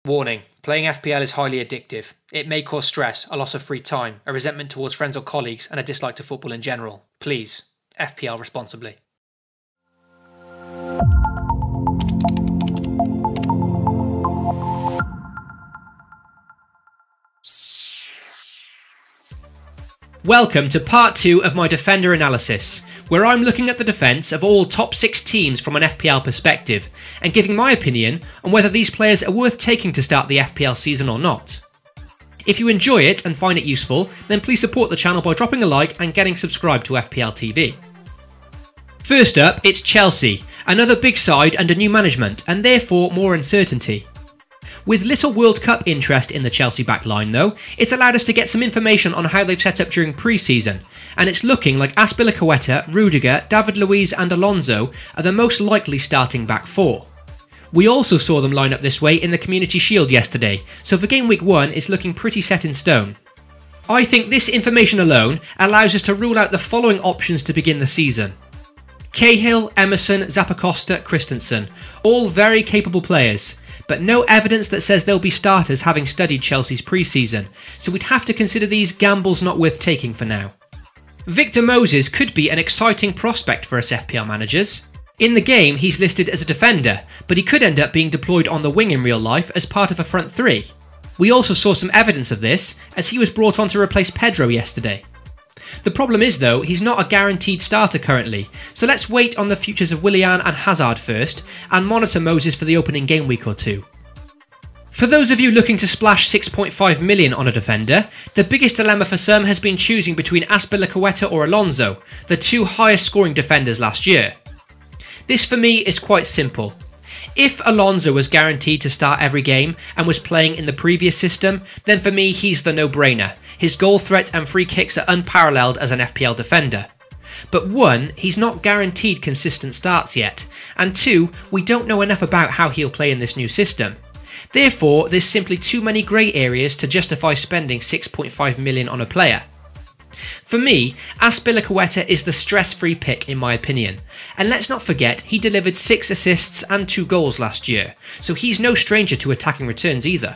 Warning, playing FPL is highly addictive. It may cause stress, a loss of free time, a resentment towards friends or colleagues, and a dislike to football in general. Please, FPL responsibly. Welcome to part 2 of my defender analysis, where I'm looking at the defence of all top 6 teams from an FPL perspective, and giving my opinion on whether these players are worth taking to start the FPL season or not. If you enjoy it and find it useful, then please support the channel by dropping a like and getting subscribed to FPL TV. First up, it's Chelsea, another big side under new management, and therefore more uncertainty. With little World Cup interest in the Chelsea backline though, it's allowed us to get some information on how they've set up during pre-season, and it's looking like Azpilicueta, Rudiger, David Luiz and Alonso are the most likely starting back four. We also saw them line up this way in the Community Shield yesterday, so for game week 1 it's looking pretty set in stone. I think this information alone allows us to rule out the following options to begin the season. Cahill, Emerson, Zappacosta, Christensen, all very capable players, but no evidence that says they'll be starters having studied Chelsea's pre-season, so we'd have to consider these gambles not worth taking for now. Victor Moses could be an exciting prospect for us FPL managers. In the game he's listed as a defender, but he could end up being deployed on the wing in real life as part of a front three. We also saw some evidence of this as he was brought on to replace Pedro yesterday. The problem is though, he's not a guaranteed starter currently, so let's wait on the futures of Willian and Hazard first, and monitor Moses for the opening game week or two. For those of you looking to splash 6.5 million on a defender, the biggest dilemma for some has been choosing between Azpilicueta or Alonso, the two highest scoring defenders last year. This for me is quite simple. If Alonso was guaranteed to start every game and was playing in the previous system, then for me he's the no-brainer. His goal threat and free kicks are unparalleled as an FPL defender. But 1, he's not guaranteed consistent starts yet, and 2, we don't know enough about how he'll play in this new system. Therefore, there's simply too many grey areas to justify spending 6.5 million on a player. For me, Azpilicueta is the stress-free pick in my opinion, and let's not forget he delivered 6 assists and 2 goals last year, so he's no stranger to attacking returns either.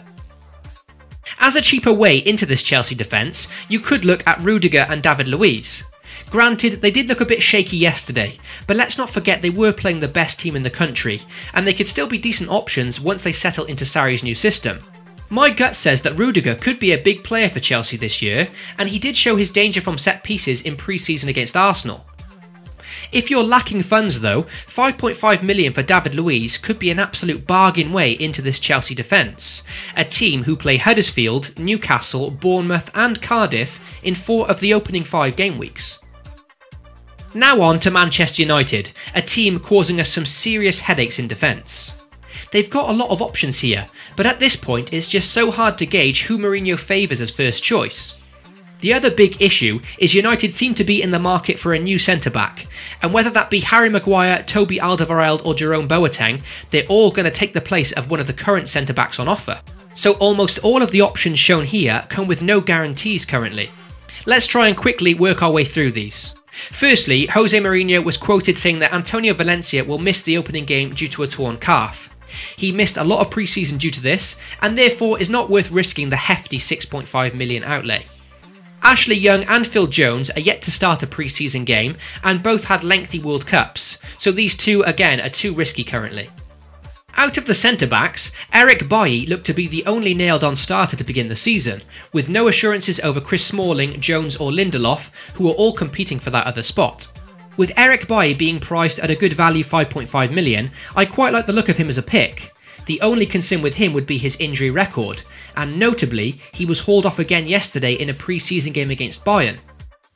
As a cheaper way into this Chelsea defence, you could look at Rudiger and David Luiz. Granted, they did look a bit shaky yesterday, but let's not forget they were playing the best team in the country, and they could still be decent options once they settle into Sarri's new system. My gut says that Rudiger could be a big player for Chelsea this year, and he did show his danger from set pieces in pre-season against Arsenal. If you're lacking funds though, 5.5 million for David Luiz could be an absolute bargain way into this Chelsea defence, a team who play Huddersfield, Newcastle, Bournemouth and Cardiff in 4 of the opening 5 game weeks. Now on to Manchester United, a team causing us some serious headaches in defence. They've got a lot of options here, but at this point it's just so hard to gauge who Mourinho favours as first choice. The other big issue is United seem to be in the market for a new centre-back, and whether that be Harry Maguire, Toby Alderweireld or Jerome Boateng, they're all going to take the place of one of the current centre-backs on offer. So almost all of the options shown here come with no guarantees currently. Let's try and quickly work our way through these. Firstly, Jose Mourinho was quoted saying that Antonio Valencia will miss the opening game due to a torn calf. He missed a lot of pre-season due to this, and therefore is not worth risking the hefty 6.5 million outlay. Ashley Young and Phil Jones are yet to start a pre-season game, and both had lengthy World Cups, so these two again are too risky currently. Out of the centre-backs, Eric Bailly looked to be the only nailed-on starter to begin the season, with no assurances over Chris Smalling, Jones or Lindelof, who are all competing for that other spot. With Eric Bailly being priced at a good value 5.5 million, I quite like the look of him as a pick. The only concern with him would be his injury record, and notably, he was hauled off again yesterday in a pre-season game against Bayern.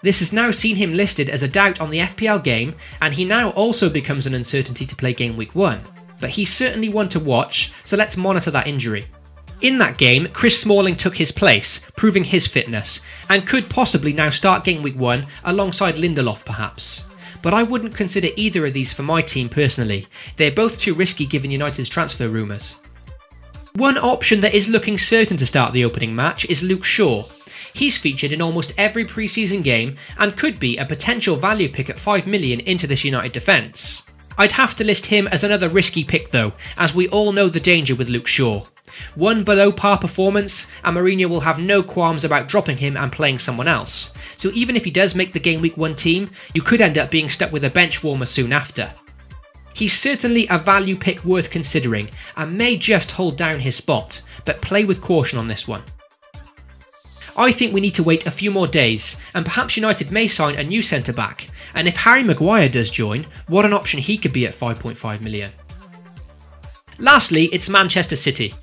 This has now seen him listed as a doubt on the FPL game, and he now also becomes an uncertainty to play game week 1. But he's certainly one to watch, so let's monitor that injury. In that game, Chris Smalling took his place, proving his fitness, and could possibly now start game week 1 alongside Lindelof perhaps. But I wouldn't consider either of these for my team personally. They're both too risky given United's transfer rumours. One option that is looking certain to start the opening match is Luke Shaw. He's featured in almost every pre-season game and could be a potential value pick at 5 million into this United defence. I'd have to list him as another risky pick though, as we all know the danger with Luke Shaw. One below par performance, and Mourinho will have no qualms about dropping him and playing someone else. So even if he does make the game week 1 team, you could end up being stuck with a bench warmer soon after. He's certainly a value pick worth considering, and may just hold down his spot, but play with caution on this one. I think we need to wait a few more days, and perhaps United may sign a new centre-back, and if Harry Maguire does join, what an option he could be at 5.5 million. Lastly, it's Manchester City.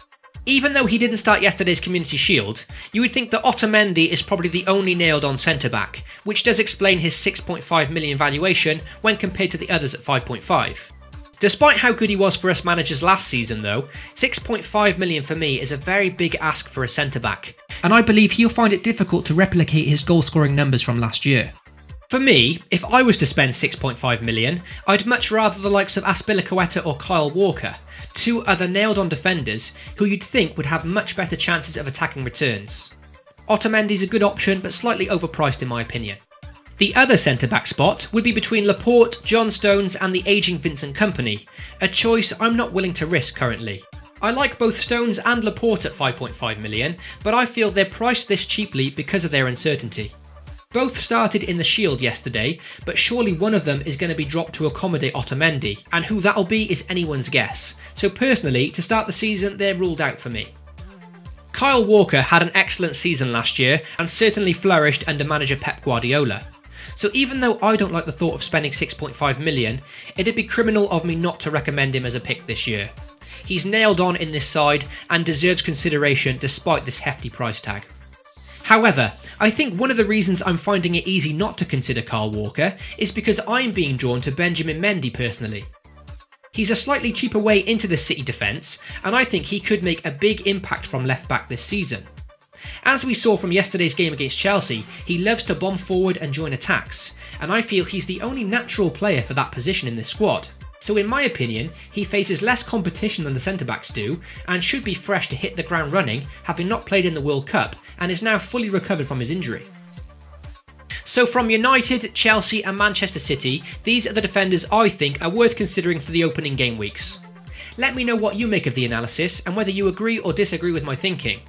Even though he didn't start yesterday's Community Shield, you would think that Otamendi is probably the only nailed-on centre-back, which does explain his 6.5 million valuation when compared to the others at 5.5. Despite how good he was for us managers last season though, 6.5 million for me is a very big ask for a centre-back, and I believe he'll find it difficult to replicate his goal-scoring numbers from last year. For me, if I was to spend 6.5 million, I'd much rather the likes of Azpilicueta or Kyle Walker, 2 other nailed-on defenders who you'd think would have much better chances of attacking returns. Otamendi's a good option, but slightly overpriced in my opinion. The other centre-back spot would be between Laporte, John Stones and the ageing Vincent Kompany, a choice I'm not willing to risk currently. I like both Stones and Laporte at 5.5 million, but I feel they're priced this cheaply because of their uncertainty. Both started in the Shield yesterday, but surely one of them is going to be dropped to accommodate Otamendi, and who that'll be is anyone's guess, so personally, to start the season, they're ruled out for me. Kyle Walker had an excellent season last year, and certainly flourished under manager Pep Guardiola. So even though I don't like the thought of spending 6.5 million, it'd be criminal of me not to recommend him as a pick this year. He's nailed on in this side, and deserves consideration despite this hefty price tag. However, I think one of the reasons I'm finding it easy not to consider Kyle Walker is because I'm being drawn to Benjamin Mendy personally. He's a slightly cheaper way into the City defence, and I think he could make a big impact from left back this season. As we saw from yesterday's game against Chelsea, he loves to bomb forward and join attacks, and I feel he's the only natural player for that position in this squad. So in my opinion, he faces less competition than the centre-backs do, and should be fresh to hit the ground running, having not played in the World Cup, and is now fully recovered from his injury. So from United, Chelsea and Manchester City, these are the defenders I think are worth considering for the opening game weeks. Let me know what you make of the analysis, and whether you agree or disagree with my thinking.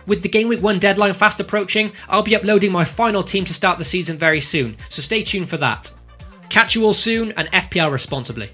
With the Game Week 1 deadline fast approaching, I'll be uploading my final team to start the season very soon, so stay tuned for that. Catch you all soon, and FPL responsibly.